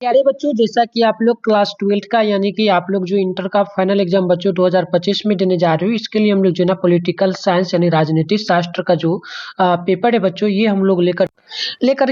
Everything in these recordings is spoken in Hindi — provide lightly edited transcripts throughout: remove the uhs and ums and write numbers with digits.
प्यारे बच्चों, जैसा कि आप लोग क्लास 12 का यानी कि आप लोग जो इंटर का फाइनल एग्जाम बच्चों 2025 में देने जा रहे हो, इसके लिए हम लोग जो है ना पॉलिटिकल साइंस यानी राजनीतिक शास्त्र का जो पेपर है बच्चों, ये हम लोग लेकर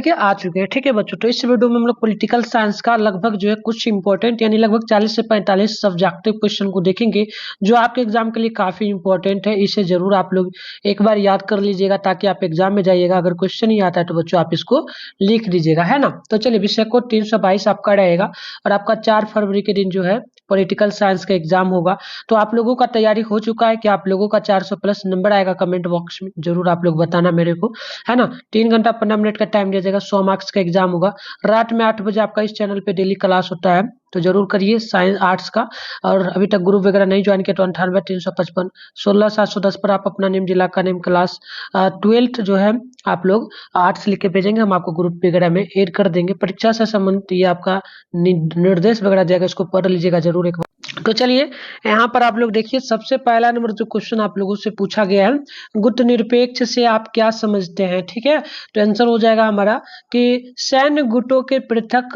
के आ चुके हैं। ठीक है बच्चों, तो इस वीडियो में हम लोग पॉलिटिकल साइंस का लगभग जो है कुछ इंपॉर्टेंट यानी लगभग 40 से 45 सब्जेक्टिव क्वेश्चन को देखेंगे, जो आपके एग्जाम के लिए काफी इंपॉर्टेंट है। इसे जरूर आप लोग एक बार याद कर लीजिएगा ताकि आप एग्जाम में जाइएगा, अगर क्वेश्चन ही आता है तो बच्चों आप इसको लिख दीजिएगा, है ना। तो चलिए, विषय कोड 322 आपका रहेगा और आपका 4 फरवरी के दिन जो है पॉलिटिकल साइंस का एग्जाम होगा। तो आप लोगों का तैयारी हो चुका है कि आप लोगों का 400 प्लस नंबर आएगा? कमेंट बॉक्स में जरूर आप लोग बताना मेरे को, है ना। 3 घंटा 15 मिनट का टाइम दिया जाएगा, 100 मार्क्स का एग्जाम होगा। रात में 8 बजे आपका इस चैनल पे डेली क्लास होता है, तो जरूर करिए साइंस आर्ट्स का। और अभी तक ग्रुप वगैरह नहीं ज्वाइन किया तो 98 355 16 710 पर आप अपना नेम, जिला का नेम, क्लास 12th जो है आप लोग आर्ट्स लिख के भेजेंगे, हम आपको ग्रुप वगैरह में ऐड कर देंगे। परीक्षा से संबंधित ये आपका निर्देश वगैरह जाएगा, इसको पढ़ लीजिएगा जरूर एक बार। तो चलिए, यहाँ पर आप लोग देखिए, सबसे पहला नंबर जो क्वेश्चन आप लोगों से पूछा गया है, गुट निरपेक्ष से आप क्या समझते हैं? ठीक है, तो आंसर हो जाएगा हमारा कि सैन्य गुटों के पृथक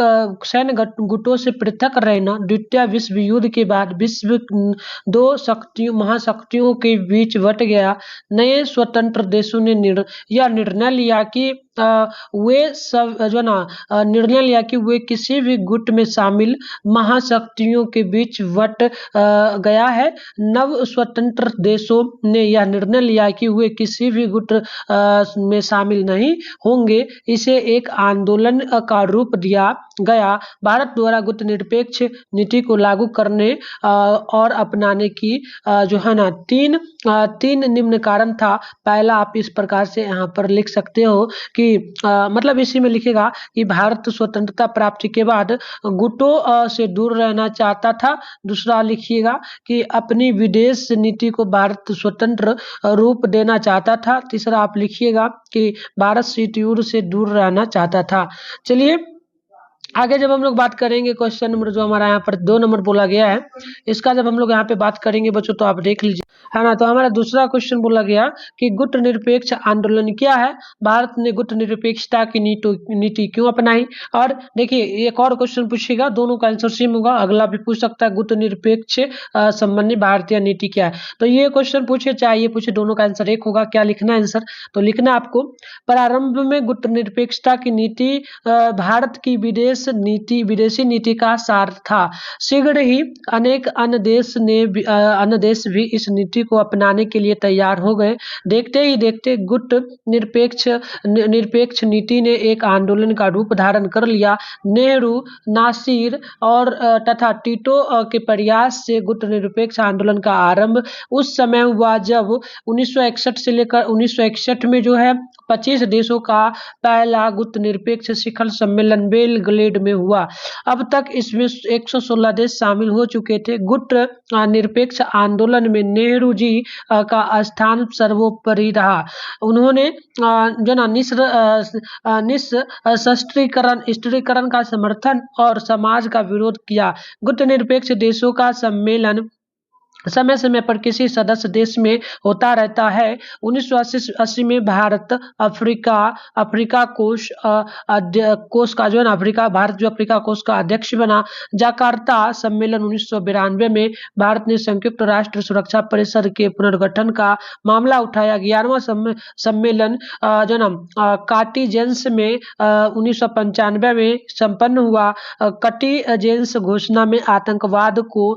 गुटों से पृथक रहना द्वितीय विश्व युद्ध के बाद विश्व दो शक्तियों महाशक्तियों के बीच बट गया। नए स्वतंत्र देशों ने यह निर्णय लिया कि वे सब जो है ना निर्णय लिया कि वे किसी भी गुट में शामिल महाशक्तियों के बीच बट गया है। नव स्वतंत्र देशों ने यह निर्णय लिया कि वे किसी भी गुट में शामिल नहीं होंगे। इसे एक आंदोलन का रूप दिया गया। भारत द्वारा गुट निरपेक्ष नीति को लागू करने और अपनाने की जो है ना तीन निम्न कारण था। पहला आप इस प्रकार से यहाँ पर लिख सकते हो कि मतलब इसी में लिखेगा कि भारत स्वतंत्रता प्राप्ति के बाद गुटों से दूर रहना चाहता था। दूसरा लिखिएगा कि अपनी विदेश नीति को भारत स्वतंत्र रूप देना चाहता था। तीसरा आप लिखिएगा कि भारत शीत युद्ध से दूर रहना चाहता था। चलिए आगे जब हम लोग बात करेंगे, क्वेश्चन नंबर जो हमारा यहाँ पर 2 नंबर बोला गया है, इसका जब हम लोग यहाँ पे बात करेंगे बच्चों, तो आप देख लीजिए, है ना। तो हमारा दूसरा क्वेश्चन बोला गया कि गुट निरपेक्ष आंदोलन क्या है? भारत ने गुट निरपेक्षता की नीति क्यों अपनाई? और देखिए, एक और क्वेश्चन पूछेगा, दोनों का आंसर सेम होगा। अगला भी पूछ सकता है, गुट निरपेक्ष संबंधी भारतीय नीति क्या है? तो ये क्वेश्चन पूछे चाहे ये पूछे, दोनों का आंसर एक होगा। क्या लिखना है आंसर? तो लिखना आपको, प्रारंभ में गुट निरपेक्षता की नीति भारत की विदेशी नीति का सार था। शीघ्र ही अनेक अन्य देश भी इस नीति को अपनाने के लिए तैयार हो गए। देखते ही देखते गुट निरपेक्ष नीति ने एक आंदोलन का रूप धारण कर लिया। नेहरू, नासिर और तथा टीटो के प्रयास से गुट निरपेक्ष आंदोलन का आरंभ उस समय हुआ जब 1961 से लेकर 1961 में जो है 25 देशों का पहला गुट निरपेक्ष शिखर सम्मेलन बेलग्रेड में हुआ। अब तक इसमें 116 देश शामिल हो चुके थे। गुट निरपेक्ष आंदोलन में नेहरू जी का स्थान सर्वोपरि रहा। उन्होंने जो ना निःशस्त्रीकरण का समर्थन और समाज का विरोध किया। गुट निरपेक्ष देशों का सम्मेलन समय समय पर किसी सदस्य देश में होता रहता है। 1980 में भारत अफ्रीका कोष का जो है ना भारत जो अफ्रीका कोष का अध्यक्ष बना। जकार्ता सम्मेलन 1992 में भारत ने संयुक्त राष्ट्र सुरक्षा परिषद के पुनर्गठन का मामला उठाया। 11वां सम्मेलन जो ना कार्टिजेंस में 1995 में संपन्न हुआ। कार्टिजेंस घोषणा में आतंकवाद को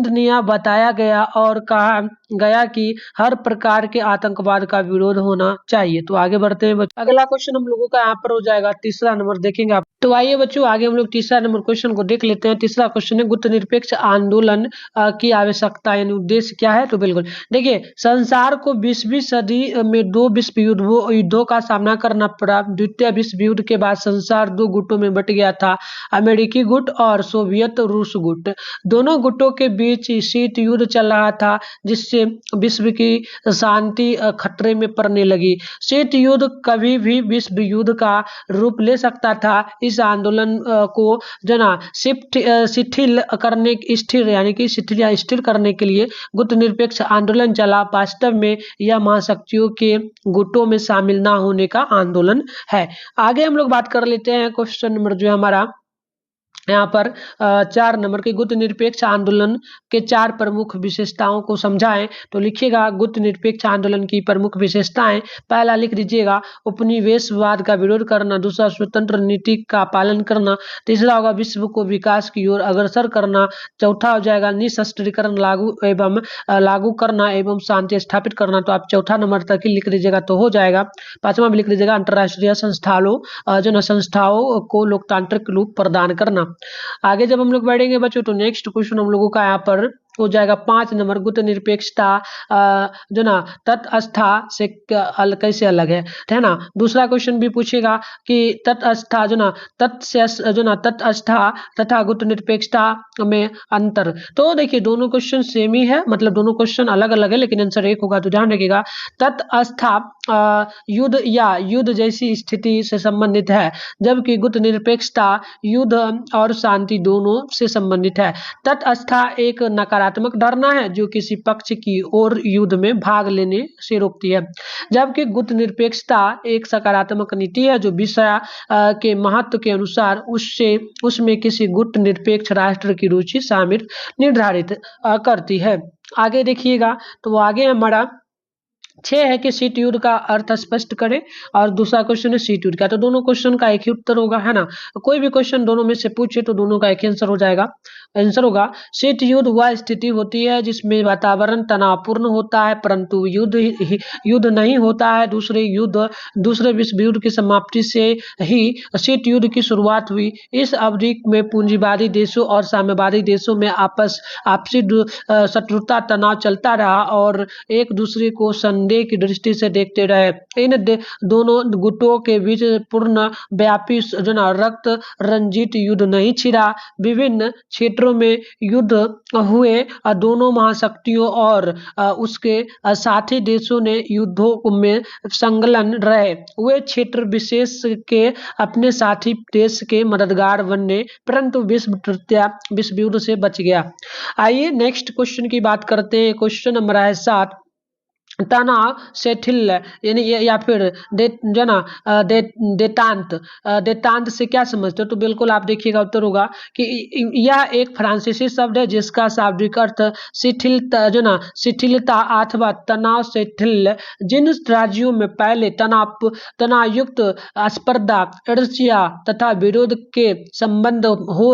निंदनीय बताया गया और कहा गया कि हर प्रकार के आतंकवाद का विरोध होना चाहिए। तो आगे बढ़ते हैं बच्चों, अगला क्वेश्चन हम लोगों का यहाँ पर हो जाएगा तीसरा नंबर, देखेंगे आप। तो आइए बच्चों, आगे हम लोग तीसरा नंबर क्वेश्चन को देख लेते हैं। तीसरा क्वेश्चन है, गुट निरपेक्ष आंदोलन की आवश्यकता यानी उद्देश्य क्या है? तो बिल्कुल देखिए, संसार को 20वीं सदी में 2 विश्व युद्धों का सामना करना पड़ा। द्वितीय विश्व युद्ध के बाद संसार 2 गुटों में बट गया था, अमेरिकी गुट और सोवियत रूस गुट। दोनों गुटों के बीच शीत युद्ध चल रहा था, जिससे विश्व की शांति खतरे में पड़ने लगी। शीत युद्ध कभी भी विश्व युद्ध का रूप ले सकता था, इस आंदोलन को जो ना शिथिल करने स्थिर यानी कि शिथिल या स्थिर करने के लिए गुटनिरपेक्ष आंदोलन चला। वास्तव में यह महाशक्तियों के गुटों में शामिल ना होने का आंदोलन है। आगे हम लोग बात कर लेते हैं क्वेश्चन नंबर जो है हमारा यहाँ पर 4 नंबर के गुट निरपेक्ष आंदोलन के 4 प्रमुख विशेषताओं को समझाएं। तो लिखिएगा गुट निरपेक्ष आंदोलन की प्रमुख विशेषताएं। पहला लिख दीजिएगा उपनिवेशवाद का विरोध करना, दूसरा स्वतंत्र नीति का पालन करना, तीसरा होगा विश्व को विकास की ओर अग्रसर करना, चौथा हो जाएगा निशस्त्रीकरण लागू करना एवं शांति स्थापित करना। तो आप चौथा नंबर तक ही लिख दीजिएगा तो हो जाएगा। पांचवा भी लिख दीजिएगा अंतर्राष्ट्रीय संस्थाओं को लोकतांत्रिक रूप प्रदान करना। आगे जब हम लोग बढ़ेंगे बच्चों तो नेक्स्ट क्वेश्चन हम लोगों का यहाँ पर हो जाएगा 5 नंबर गुट निरपेक्षता जो ना तटस्थता से कैसे अलग है ना। दूसरा क्वेश्चन भी पूछेगा कि तटस्थता जो ना तटस्थता तथा गुट निरपेक्षता में अंतर। तो देखिए दोनों क्वेश्चन सेम ही है, मतलब दोनों क्वेश्चन अलग अलग है लेकिन आंसर एक होगा। तो ध्यान रखिएगा तटस्थता युद्ध या युद्ध जैसी स्थिति से संबंधित है, जबकि गुट निरपेक्षता युद्ध और शांति दोनों से संबंधित है। तटस्थता एक नकारात्मक धारणा है जो किसी पक्ष की ओर युद्ध में भाग लेने से रोकती है, जबकि गुट निरपेक्षता एक सकारात्मक नीति है जो विषय के महत्व के अनुसार उसमें किसी गुट निरपेक्ष राष्ट्र की रुचि शामिल निर्धारित करती है। आगे देखिएगा तो आगे हमारा 6 है कि शीत युद्ध का अर्थ स्पष्ट करें, और दूसरा क्वेश्चन है शीत युद्ध का। तो दोनों क्वेश्चन का एक ही उत्तर होगा, है ना। कोई भी क्वेश्चन दोनों में से पूछे तो दोनों का एक ही आंसर हो जाएगा। आंसर होगा शीत युद्ध वह स्थिति होती है जिसमें वातावरण तनावपूर्ण होता है परंतु युद्ध नहीं होता है। दूसरे विश्व युद्ध की समाप्ति से ही शीत युद्ध की शुरुआत हुई। इस अवधि में पूंजीवादी देशों और साम्यवादी देशों में आपसी शत्रुता तनाव चलता रहा और एक दूसरे को संदेह की दृष्टि से देखते रहे। इन दोनों गुटों के बीच पूर्ण व्यापी रक्त रंजित युद्ध नहीं छिड़ा। विभिन्न क्षेत्रों में युद्ध हुए, दोनों महाशक्तियों और उसके साथी देशों ने युद्धों में संलग्न रहे। वे क्षेत्र विशेष के अपने साथी देश के मददगार बने परंतु विश्व युद्ध से बच गया। आइए नेक्स्ट क्वेश्चन की बात करते हैं। क्वेश्चन नंबर है 7। तनाव शिथिल यानी या फिर देतांत से क्या समझते हो। तो बिल्कुल आप देखिएगा उत्तर होगा कि यह एक फ्रांसीसी शब्द है जिसका शाब्दिक अर्थ शिथिलता अथवा तनाव शिथिल। जिन राज्यों में पहले तनावयुक्त स्पर्धा ईर्ष्या तथा विरोध के संबंध हो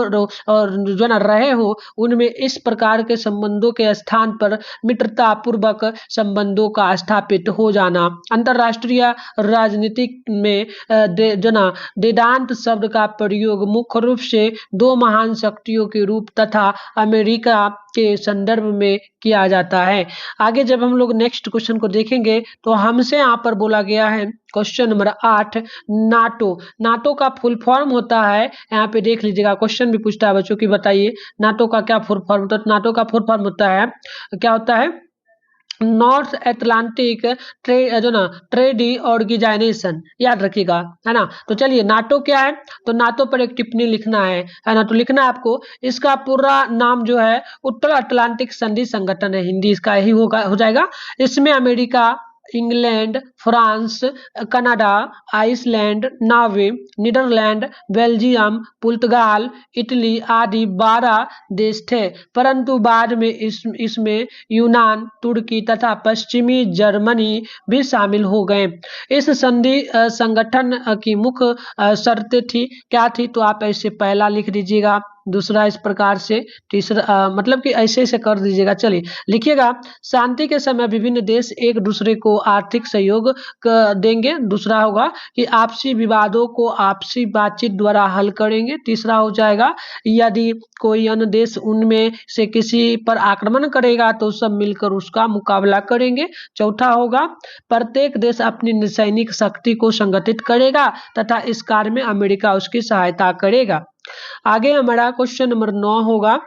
और रहे हो उनमें इस प्रकार के संबंधों के स्थान पर मित्रता पूर्वक संबंधों का स्थापित हो जाना। अंतरराष्ट्रीय राजनीति में देदांत शब्द का प्रयोग मुख्य रूप से 2 महान शक्तियों के रूप तथा अमेरिका के संदर्भ में किया जाता है। आगे जब हम लोग नेक्स्ट क्वेश्चन को देखेंगे तो हमसे यहाँ पर बोला गया है क्वेश्चन नंबर 8 नाटो का फुल फॉर्म होता है। यहाँ पे देख लीजिएगा क्वेश्चन भी पूछता है बच्चों की, बताइए नाटो का क्या फुल फॉर्म। तो नाटो का फुल फॉर्म होता है, क्या होता है, नॉर्थ एटलांटिक ट्रेडी ऑर्गेनाइजेशन। याद रखिएगा, है ना। तो चलिए नाटो क्या है, तो नाटो पर एक टिप्पणी लिखना है ना। तो लिखना है आपको, इसका पूरा नाम जो है उत्तर अटलांटिक संधि संगठन है, हिंदी इसका यही हो जाएगा। इसमें America, England, France, Canada, Iceland, Norway, Netherland, Belgium, पुर्तगाल, इटली आदि 12 देश थे, परंतु बाद में इसमें यूनान, तुर्की तथा पश्चिमी जर्मनी भी शामिल हो गए। इस संधि संगठन की मुख्य शर्तें थी, क्या थी। तो आप ऐसे पहला लिख दीजिएगा, दूसरा इस प्रकार से, तीसरा मतलब कि ऐसे कर दीजिएगा। चलिए लिखिएगा, शांति के समय विभिन्न देश एक दूसरे को आर्थिक सहयोग देंगे। दूसरा होगा कि आपसी विवादों को आपसी बातचीत द्वारा हल करेंगे। तीसरा हो जाएगा यदि कोई अन्य देश उनमें से किसी पर आक्रमण करेगा तो सब मिलकर उसका मुकाबला करेंगे। चौथा होगा प्रत्येक देश अपनी सैनिक शक्ति को संगठित करेगा तथा इस कार्य में अमेरिका उसकी सहायता करेगा। आगे हमारा क्वेश्चन नंबर 9 होगा।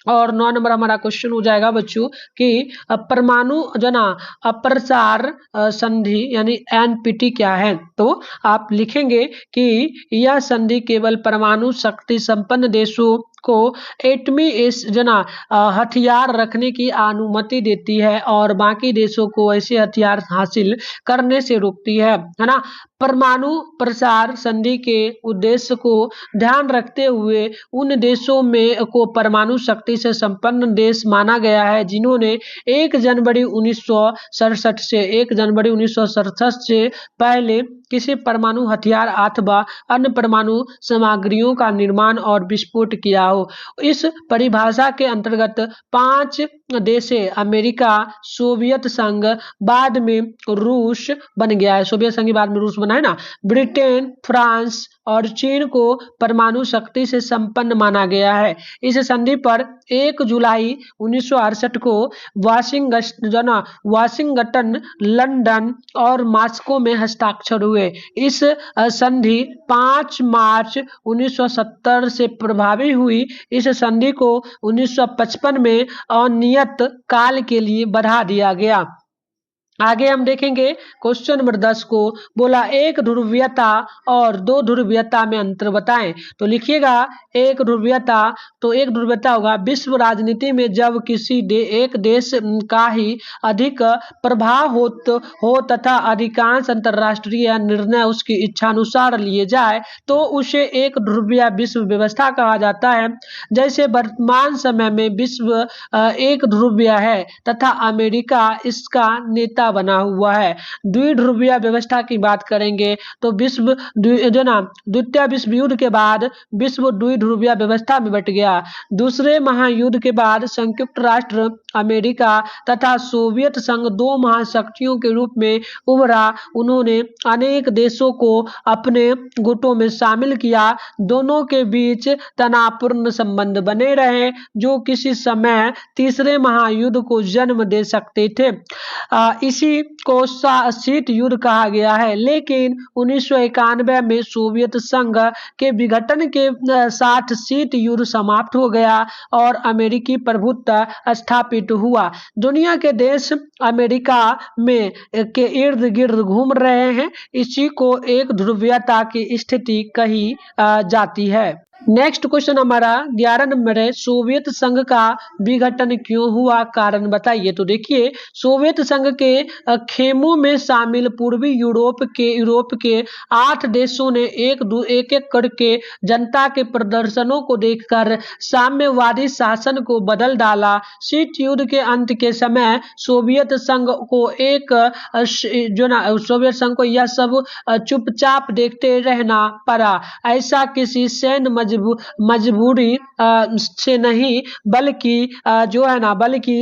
और 9 नंबर हमारा क्वेश्चन हो जाएगा बच्चों कि परमाणु जो ना अप्रसार संधि यानी एनपीटी क्या है। तो आप लिखेंगे कि यह संधि केवल परमाणु शक्ति संपन्न देशों को एटमी जो ना हथियार रखने की अनुमति देती है और बाकी देशों को ऐसे हथियार हासिल करने से रोकती है ना। परमाणु प्रसार संधि के उद्देश्य को ध्यान रखते हुए उन देशों में को परमाणु शक्ति से संपन्न देश माना गया है जिन्होंने 1 जनवरी 1967 से पहले किसी परमाणु हथियार अथवा अन्य परमाणु सामग्रियों का निर्माण और विस्फोट किया हो। इस परिभाषा के अंतर्गत 5 देश अमेरिका, सोवियत संघ, बाद में रूस बन गया है, सोवियत संघ बाद में रूस बना है ना, ब्रिटेन, फ्रांस और चीन को परमाणु शक्ति से संपन्न माना गया है। इस संधि पर 1 जुलाई 1968 को वाशिंगटन, लंदन और मॉस्को में हस्ताक्षर हुए। इस संधि 5 मार्च 1970 से प्रभावी हुई। इस संधि को 1955 में अनियत काल के लिए बढ़ा दिया गया। आगे हम देखेंगे क्वेश्चन नंबर 10 को, बोला एक ध्रुवीयता और 2 ध्रुवीयता में अंतर बताएं। तो लिखिएगा एक ध्रुवीयता, तो एक ध्रुवीयता होगा विश्व राजनीति में जब किसी एक देश का ही अधिक प्रभाव हो तथा अधिकांश अंतरराष्ट्रीय निर्णय उसकी इच्छानुसार लिए जाए तो उसे एक ध्रुवीय विश्व व्यवस्था कहा जाता है। जैसे वर्तमान समय में विश्व एक ध्रुवीय है तथा अमेरिका इसका नेता बना हुआ है। द्विध्रुवीय व्यवस्था की बात करेंगे तो विश्व जो ना द्वितीय विश्व युद्ध के बाद विश्व द्विध्रुवीय व्यवस्था में बट गया। दूसरे महायुद्ध के बाद संयुक्त राष्ट्र अमेरिका तथा सोवियत संघ 2 महाशक्तियों के रूप में उभरा। उन्होंने अनेक देशों को अपने गुटों में शामिल किया। दोनों के बीच तनावपूर्ण संबंध बने रहे जो किसी समय तीसरे महायुद्ध को जन्म दे सकते थे। इसी को शीत युद्ध कहा गया है। लेकिन 1991 में सोवियत संघ के विघटन के साथ शीत युद्ध समाप्त हो गया और अमेरिकी प्रभुत्व स्थापित हुआ। दुनिया के देश अमेरिका में के इर्द गिर्द घूम रहे हैं। इसी को एक ध्रुवीयता की स्थिति कही जाती है। नेक्स्ट क्वेश्चन हमारा 11 नंबर है, सोवियत संघ का विघटन क्यों हुआ, कारण बताइए। तो देखिए सोवियत संघ के खेमों में शामिल पूर्वी यूरोप के 8 देशों ने एक करके जनता के प्रदर्शनों को देखकर साम्यवादी शासन को बदल डाला। शीत युद्ध के अंत के समय सोवियत संघ सोवियत संघ को यह सब चुपचाप देखते रहना पड़ा। ऐसा किसी सैन्य मजबूरी से नहीं बल्कि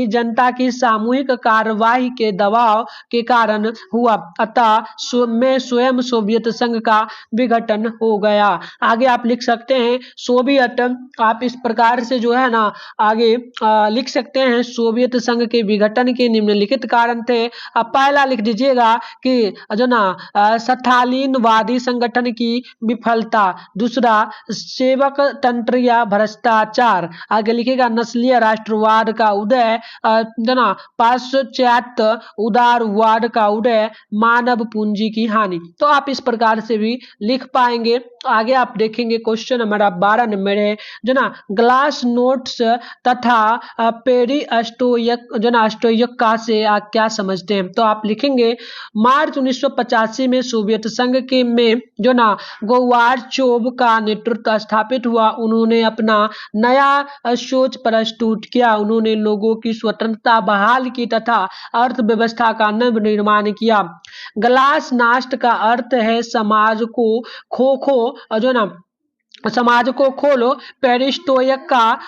जनता की सामूहिक कार्रवाई के दबाव के कारण हुआ। अतः में स्वयं सोवियत संघ का विघटन हो गया। आगे आप लिख सकते हैं सोवियत, आप इस प्रकार से जो है ना आगे लिख सकते हैं सोवियत संघ के विघटन के निम्नलिखित कारण थे। आप पहला लिख दीजिएगा कि जो ना स्टालिनवादी संगठन की विफलता, दूसरा सेवक तंत्र या भ्रष्टाचार, आगे लिखेगा नस्लीय राष्ट्रवाद का उदय, पाश्चात्य उदारवाद का उदय, मानव पूंजी की हानि। तो आप इस प्रकार से भी लिख पाएंगे। आगे आप देखेंगे क्वेश्चन हमारा 12 नंबर है जो ना ग्लास नोट्स तथा पेरिस्टोयका से आप क्या समझते हैं। तो आप लिखेंगे मार्च 1985 में सोवियत संघ के में जो ना गोर्बाचोव का नेतृत्व स्थापित हुआ। उन्होंने अपना नया सोच प्रस्तुत किया। उन्होंने लोगों की स्वतंत्रता बहाल की तथा अर्थव्यवस्था का नव निर्माण किया। ग्लासनास्ट का अर्थ है समाज को खोलो। पेरिस्टोयका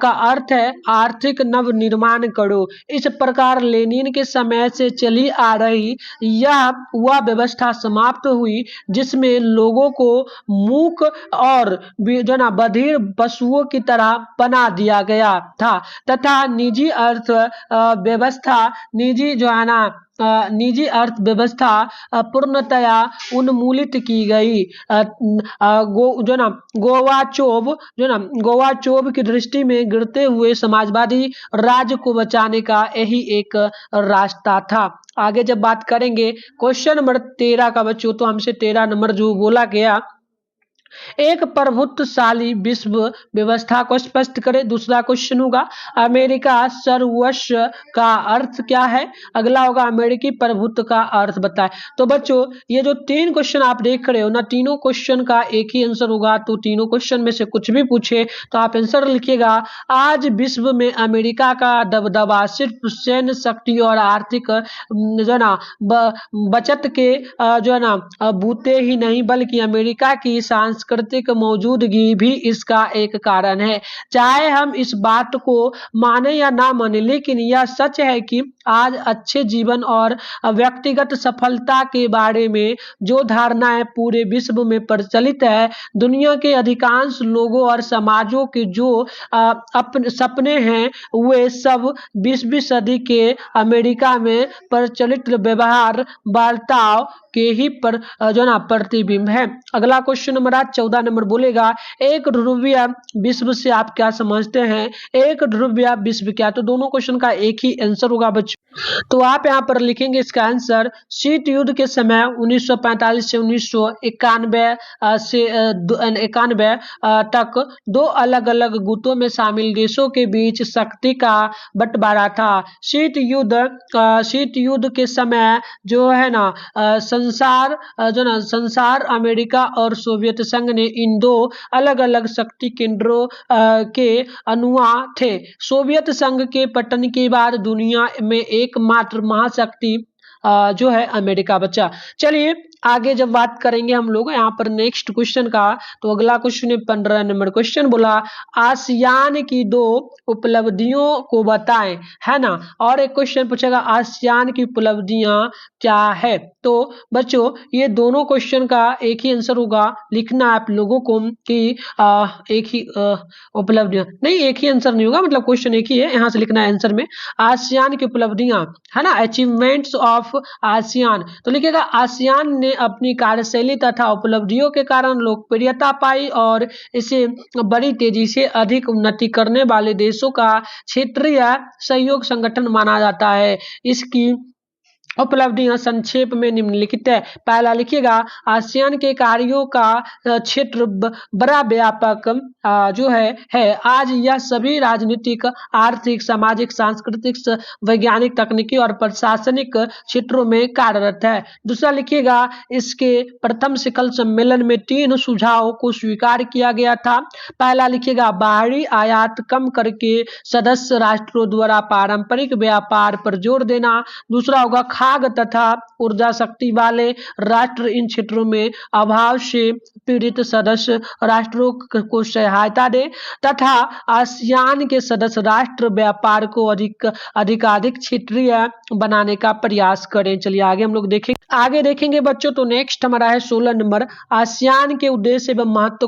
का अर्थ है आर्थिक नव निर्माण करो। इस प्रकार लेनिन के समय से चली आ रही यह वह व्यवस्था समाप्त हुई जिसमें लोगों को मूक और बधिर पशुओं की तरह बना दिया गया था तथा निजी अर्थ व्यवस्था, निजी निजी अर्थव्यवस्था पूर्णतया उन्मूलित की गई। जो ना गोवाचोव की दृष्टि में गिरते हुए समाजवादी राज्य को बचाने का यही एक रास्ता था। आगे जब बात करेंगे क्वेश्चन नंबर 13 का बच्चों, तो हमसे 13 नंबर जो बोला गया, एक प्रभुत्वशाली विश्व व्यवस्था को स्पष्ट करें। दूसरा क्वेश्चन होगा अमेरिका सर्वस्व का अर्थ क्या है। अगला होगा अमेरिकी प्रभुत्व का अर्थ बताएं। तो बच्चों ये जो 3 क्वेश्चन आप देख रहे हो ना, तीनों क्वेश्चन का एक ही आंसर होगा। तो तीनों क्वेश्चन में से कुछ भी पूछे तो आप आंसर लिखिएगा। आज विश्व में अमेरिका का दबदबा सिर्फ सैन्य शक्ति और आर्थिक जो है ना बचत के जो है ना बूते ही नहीं, बल्कि अमेरिका की सांस्कृतिक मौजूदगी भी इसका एक कारण है। चाहे हम इस बात को माने या ना माने, लेकिन यह सच है कि आज अच्छे जीवन और व्यक्तिगत सफलता के बारे में जो धारणाएं पूरे विश्व में प्रचलित है, दुनिया के अधिकांश लोगों और समाजों के जो अपने सपने हैं, वे सब 20वीं सदी के अमेरिका में प्रचलित व्यवहार बर्ताव के ही पर जो ना प्रतिबिंब है। अगला क्वेश्चन नंबर 14 नंबर बोलेगा एक ध्रुवीय विश्व से आप क्या समझते हैं। एक ध्रुवीय विश्व क्या, तो दोनों क्वेश्चन का एक ही आंसर होगा बच्चों। तो आप यहाँ पर लिखेंगे इसका आंसर, शीत युद्ध के समय 1945 से 1991 तक दो अलग अलग गुटों में शामिल देशों के बीच शक्ति का बंटवारा था। शीत युद्ध के समय जो है ना संसार अमेरिका और सोवियत संघ ने इन दो अलग अलग शक्ति केंद्रों के अनुआ थे। सोवियत संघ के पतन के बाद दुनिया में एकमात्र महाशक्ति जो है अमेरिका बचा। चलिए आगे जब बात करेंगे हम लोग यहाँ पर नेक्स्ट क्वेश्चन का, तो अगला क्वेश्चन है 15 नंबर क्वेश्चन बोला आसियान की 2 उपलब्धियों को बताएं, है ना। और एक क्वेश्चन पूछेगा आसियान की उपलब्धियां क्या है। तो बच्चों ये दोनों क्वेश्चन का एक ही आंसर होगा, लिखना आप लोगों को कि एक ही उपलब्धियां नहीं, एक ही आंसर नहीं होगा, मतलब क्वेश्चन एक ही है, यहाँ से लिखना है आंसर में आसियान की उपलब्धियां, है ना, अचीवमेंट्स ऑफ आसियान। तो लिखेगा आसियान ने अपनी कार्यशैली तथा उपलब्धियों के कारण लोकप्रियता पाई और इसे बड़ी तेजी से अधिक उन्नति करने वाले देशों का क्षेत्रीय सहयोग संगठन माना जाता है। इसकी उपलब्धियां संक्षेप में निम्नलिखित है। पहला लिखिएगा आसियान के कार्यों का क्षेत्र बड़ा व्यापक जो है आज यह सभी राजनीतिक, आर्थिक, सामाजिक, सांस्कृतिक, वैज्ञानिक, तकनीकी और प्रशासनिक क्षेत्रों में कार्यरत है। दूसरा लिखिएगा इसके प्रथम शिखर सम्मेलन में 3 सुझावों को स्वीकार किया गया था। पहला लिखिएगा बाहरी आयात कम करके सदस्य राष्ट्रों द्वारा पारंपरिक व्यापार पर जोर देना। दूसरा होगा खाद्य तथा ऊर्जा शक्ति वाले राष्ट्र इन क्षेत्रों में अभाव से पीड़ित सदस्य राष्ट्रों को सहायता दे तथा आसियान के सदस्य राष्ट्र व्यापार को अधिकाधिक क्षेत्रीय बनाने का प्रयास करें। चलिए आगे हम लोग देखेंगे बच्चों। तो नेक्स्ट हमारा है 16 नंबर आसियान के उद्देश्य एवं महत्व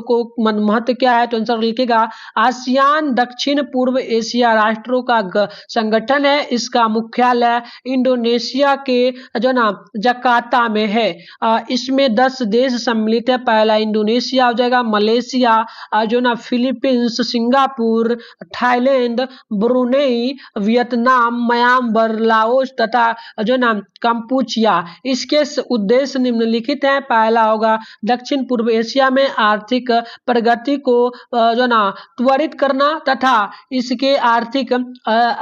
क्या है। तो आंसर लिखिएगा आसियान दक्षिण पूर्व एशिया राष्ट्रों का संगठन है। इसका मुख्यालय इंडोनेशिया के जो ना जकार्ता में है। इसमें 10 देश सम्मिलित है। पहला इंडोनेशिया हो जाएगा, मलेशिया जो ना Philippines, Singapore, Thailand, Brunei, Vietnam, Myanmar, Laos तथा जो ना कंपूचिया। इसके उद्देश्य निम्नलिखित हैं। पहला होगा दक्षिण पूर्व एशिया में आर्थिक प्रगति को जो ना त्वरित करना तथा इसके आर्थिक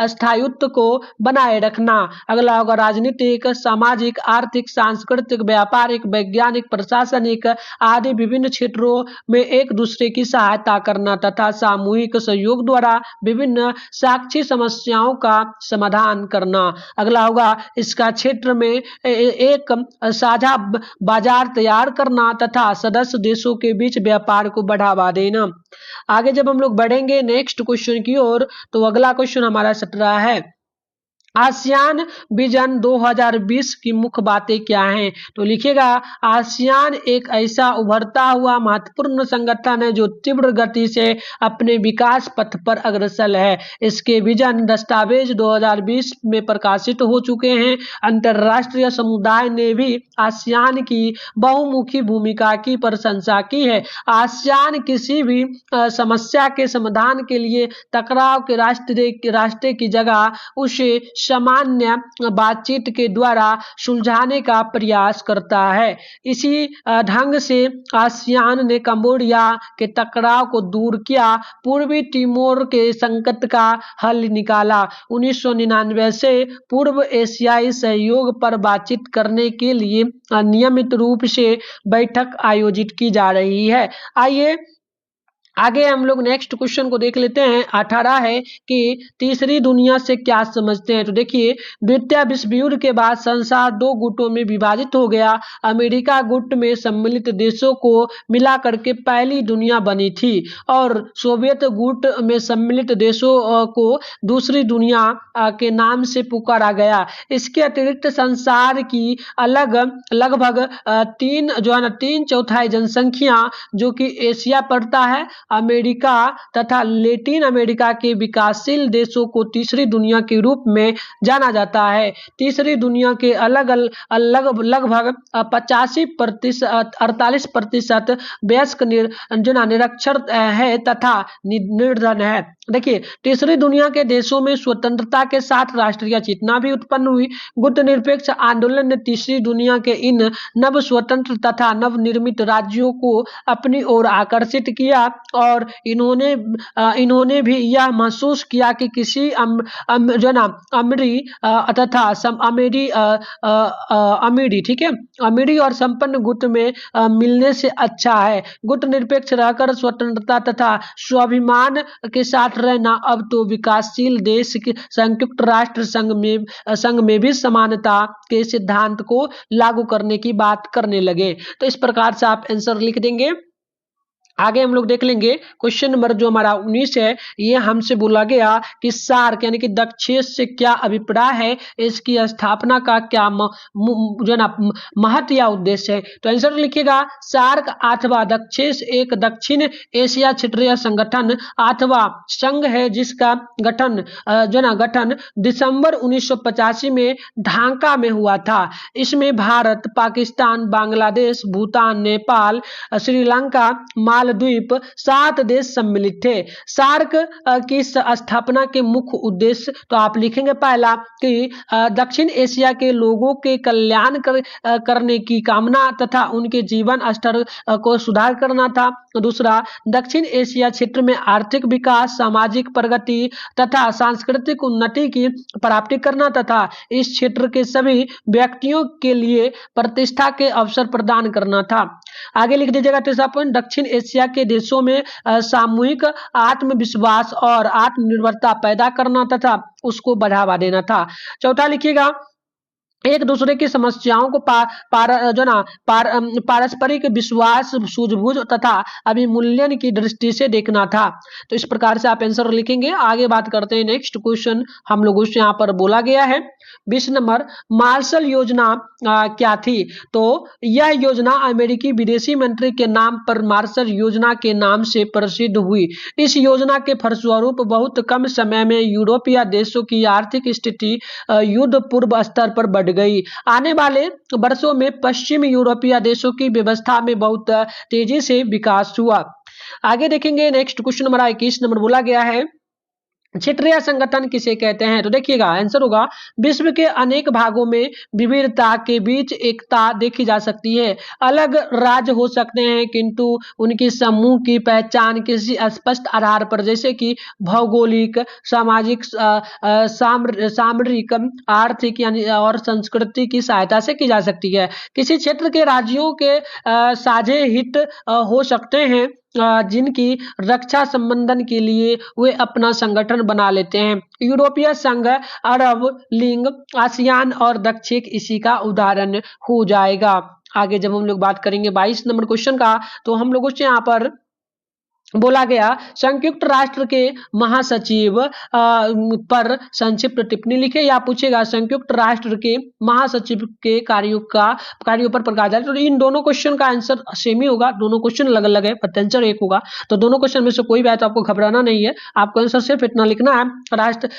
स्थायित्व को बनाए रखना। अगला होगा राजनीतिक, सामाजिक, आर्थिक, सांस्कृतिक, व्यापारिक, वैज्ञानिक, प्रशासनिक आदि विभिन्न क्षेत्रों में एक दूसरे की सहायता करना तथा सामूहिक सहयोग द्वारा विभिन्न साक्षी समस्याओं का समाधान करना। अगला होगा इसका क्षेत्र में एक साझा बाजार तैयार करना तथा सदस्य देशों के बीच व्यापार को बढ़ावा देना। आगे जब हम लोग बढ़ेंगे नेक्स्ट क्वेश्चन की ओर, तो अगला क्वेश्चन हमारा 17 है आसियान विजन 2020 की मुख्य बातें क्या हैं? तो लिखिएगा, आसियान एक ऐसा उभरता हुआ महत्वपूर्ण संगठन है जो तीव्र गति से अपने विकास पथ पर अग्रसर है। इसके विजन दस्तावेज 2020 में प्रकाशित हो चुके हैं। अंतर्राष्ट्रीय समुदाय ने भी आसियान की बहुमुखी भूमिका की प्रशंसा की है। आसियान किसी भी समस्या के समाधान के लिए टकराव के रास्ते की जगह उसे सामान्य बातचीत के द्वारा सुलझाने का प्रयास करता है। इसी ढंग से आसियान ने कंबोडिया के टकराव को दूर किया, पूर्वी तिमोर के संकट का हल निकाला। 1999 से पूर्व एशियाई सहयोग पर बातचीत करने के लिए नियमित रूप से बैठक आयोजित की जा रही है। आइए आगे हम लोग नेक्स्ट क्वेश्चन को देख लेते हैं। 18 है कि तीसरी दुनिया से क्या समझते हैं? तो देखिए, द्वितीय विश्व युद्ध के बाद संसार दो गुटों में विभाजित हो गया। अमेरिका गुट में सम्मिलित देशों को मिला करके पहली दुनिया बनी थी और सोवियत गुट में सम्मिलित देशों को दूसरी दुनिया के नाम से पुकारा गया। इसके अतिरिक्त संसार की लगभग तीन चौथाई जनसंख्या जो कि एशिया पड़ता है, अमेरिका तथा लैटिन अमेरिका के विकासशील देशों को तीसरी दुनिया के रूप में जाना जाता है। तीसरी दुनिया के लगभग 48% वयस्क निरक्षर है तथा निर्धन है। देखिए, तीसरी दुनिया के देशों में स्वतंत्रता के साथ राष्ट्रीय चेतना भी उत्पन्न हुई। गुट निरपेक्ष आंदोलन ने तीसरी दुनिया के इन नव स्वतंत्र तथा नवनिर्मित राज्यों को अपनी ओर आकर्षित किया और इन्होंने भी यह महसूस किया कि किसी अमीरी तथा अमीरी ठीक है, अमीरी और संपन्न गुट में मिलने से अच्छा है। गुट निरपेक्ष रहकर स्वतंत्रता तथा स्वाभिमान के साथ रहना अब तो विकासशील देश के संयुक्त राष्ट्र संघ में भी समानता के सिद्धांत को लागू करने की बात करने लगे। तो इस प्रकार से आप आंसर लिख देंगे। आगे हम लोग देख लेंगे क्वेश्चन नंबर जो हमारा 19 है। ये हमसे बोला गया कि सार्क यानी कि दक्षेस से क्या अभिप्राय है, इसकी स्थापना का क्या जो ना महत्व या उद्देश्य है। तो आंसर लिखिएगा, सार्क अथवा दक्षेस एक दक्षिण एशिया क्षेत्रीय संगठन अथवा संघ है जिसका गठन दिसंबर 1985 में ढाका में हुआ था। इसमें भारत, पाकिस्तान, बांग्लादेश, भूटान, नेपाल, श्रीलंका, मालदीव 7 देश सम्मिलित थे। सार्क की स्थापना के मुख्य उद्देश्य तो आप लिखेंगे, पहला कि दक्षिण एशिया के लोगों के कल्याण करने की कामना तथा उनके जीवन स्तर को सुधार करना था। दूसरा, दक्षिण एशिया क्षेत्र में आर्थिक विकास, सामाजिक प्रगति तथा सांस्कृतिक उन्नति की प्राप्ति करना तथा इस क्षेत्र के सभी व्यक्तियों के लिए प्रतिष्ठा के अवसर प्रदान करना था। आगे लिख दीजिएगा तीसरा पॉइंट, दक्षिण एशिया के देशों में सामूहिक आत्मविश्वास और आत्मनिर्भरता पैदा करना तथा उसको बढ़ावा देना था। चौथा लिखिएगा, एक दूसरे की समस्याओं को पारस्परिक विश्वास, सूझबूझ तथा अभिमूल्यन की दृष्टि से देखना था। तो इस प्रकार से आप आंसर लिखेंगे। आगे बात करते हैं नेक्स्ट क्वेश्चन हम लोगों से यहाँ पर बोला गया है 20 नंबर, मार्शल योजना क्या थी? तो यह योजना अमेरिकी विदेशी मंत्री के नाम पर मार्शल योजना के नाम से प्रसिद्ध हुई। इस योजना के फलस्वरूप बहुत कम समय में यूरोपीय देशों की आर्थिक स्थिति युद्ध पूर्व स्तर पर बढ़ गई। आने वाले वर्षों में पश्चिम यूरोपीय देशों की व्यवस्था में बहुत तेजी से विकास हुआ। आगे देखेंगे नेक्स्ट क्वेश्चन नंबर 21 नंबर बोला गया है, क्षेत्रीय संगठन किसे कहते हैं? तो देखिएगा आंसर होगा, विश्व के अनेक भागों में विविधता के बीच एकता देखी जा सकती है। अलग राज्य हो सकते हैं किंतु उनकी समूह की पहचान किसी स्पष्ट आधार पर जैसे कि भौगोलिक, सामाजिक, सामरिक, आर्थिक यानी और संस्कृति की सहायता से की जा सकती है। किसी क्षेत्र के राज्यों के साझे हित हो सकते हैं जिनकी रक्षा संबंधन के लिए वे अपना संगठन बना लेते हैं। यूरोपीय संघ, अरब लीग, आसियान और दक्षिण इसी का उदाहरण हो जाएगा। आगे जब हम लोग बात करेंगे 22 नंबर क्वेश्चन का, तो हम लोगों से यहाँ पर बोला गया संयुक्त राष्ट्र के महासचिव पर संक्षिप्त टिप्पणी लिखे, या पूछेगा संयुक्त राष्ट्र के महासचिव के कार्यों पर प्रकाश डाले। तो इन दोनों क्वेश्चन का आंसर सेम ही होगा, दोनों क्वेश्चन अलग अलग है, आंसर एक होगा। तो दोनों क्वेश्चन में से कोई भी आए तो आपको घबराना नहीं है, आपको आंसर सिर्फ इतना लिखना है,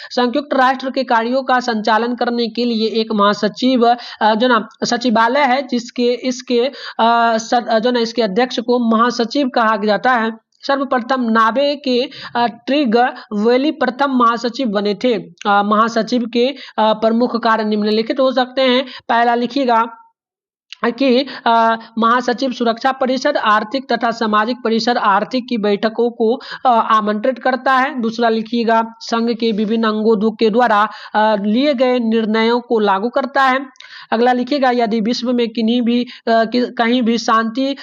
संयुक्त राष्ट्र के कार्यों का संचालन करने के लिए एक महासचिव जो ना सचिवालय है, जिसके इसके जो ना इसके अध्यक्ष को महासचिव कहा जाता है। सर्वप्रथम नार्वे के ट्रिग वैली प्रथम महासचिव बने थे। महासचिव के प्रमुख कार्य निम्नलिखित हो सकते हैं। पहला लिखिएगा कि महासचिव सुरक्षा परिषद, आर्थिक तथा सामाजिक परिषद आर्थिक की बैठकों को आमंत्रित करता है। दूसरा लिखिएगा संघ के विभिन्न अंगों के द्वारा लिए गए निर्णयों को लागू करता है। अगला लिखिएगा यदि विश्व में कहीं भी शांति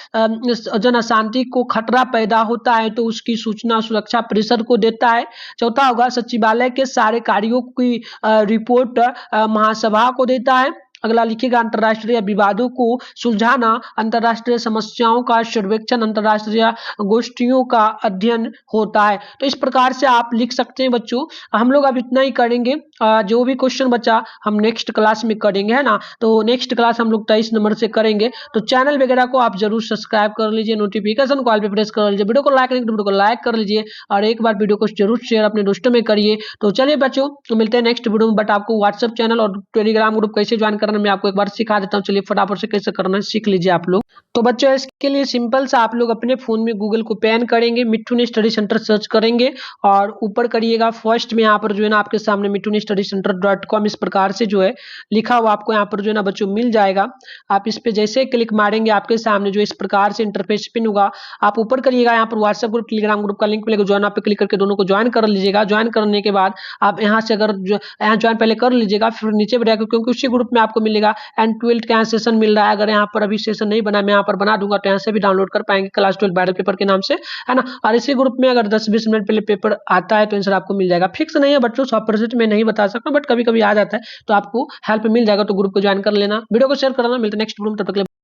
को खतरा पैदा होता है तो उसकी सूचना सुरक्षा परिषद को देता है। चौथा होगा सचिवालय के सारे कार्यों की रिपोर्ट महासभा को देता है। अगला लिखिएगा अंतरराष्ट्रीय विवादों को सुलझाना, अंतरराष्ट्रीय समस्याओं का सर्वेक्षण, अंतरराष्ट्रीय गोष्ठियों का अध्ययन होता है। तो इस प्रकार से आप लिख सकते हैं बच्चों। हम लोग अब इतना ही करेंगे, जो भी क्वेश्चन बचा हम नेक्स्ट क्लास में करेंगे, है ना। तो नेक्स्ट क्लास हम लोग 23 नंबर से करेंगे। तो चैनल वगैरह को आप जरूर सब्सक्राइब कर लीजिए, नोटिफिकेशन कॉल पे प्रेस कर लीजिए, वीडियो को लाइक नहीं तो वीडियो को लाइक कर लीजिए, और एक बार वीडियो को जरूर शेयर अपने दोस्तों में करिए। तो चलिए बच्चों, तो मिलते हैं नेक्स्ट वीडियो में। बट आपको व्हाट्सएप चैनल और टेलीग्राम ग्रुप कैसे ज्वाइन करना मैं आपको एक बार सिखा देता हूँ। चलिए फटाफट से कैसे करना है सीख लीजिए आप लोग। तो बच्चों इसके लिए सिंपल सा आप लोग अपने फोन में गूगल को पेन करेंगे, मिठुन स्टडी सेंटर सर्च करेंगे, और ऊपर करिएगा फर्स्ट में यहाँ पर जो है ना आपके सामने मिठुन स्टडी सेंटर .com इस प्रकार से जो है लिखा हुआ आपको यहाँ पर जो है ना बच्चों मिल जाएगा। आप इस पे जैसे क्लिक मारेंगे आपके सामने जो इस प्रकार से इंटरफेस पिन होगा। आप ऊपर करिएगा यहाँ पर व्हाट्सएप ग्रुप टेलीग्राम ग्रुप का लिंक मिलेगा, ज्वाइन आप पे क्लिक करके दोनों को ज्वाइन कर लीजिएगा। ज्वाइन करने के बाद आप यहाँ से अगर यहाँ ज्वाइन पहले कर लीजिएगा, फिर नीचे बढ़ेगा क्योंकि उसी ग्रुप में आपको मिलेगा एंड 12th का यहाँ सेशन मिल रहा है। अगर यहाँ पर अभी सेशन नहीं बना मैं यहाँ पर बना दूंगा, तो यहाँ से भी डाउनलोड कर पाएंगे क्लास 12 वायरल पेपर के नाम से, है ना। और इसी ग्रुप में अगर 10-20 मिनट पहले पेपर आता है तो आंसर आपको मिल जाएगा। फिक्स नहीं है बच्चों, 100% में नहीं बता सकता, बट कभी कभी आ जाता है तो आपको हेल्प मिल जाएगा। तो ग्रुप को ज्वाइन कर लेना, वीडियो को शेयर करना। मिलते नेक्स्ट ग्रुप, तब तक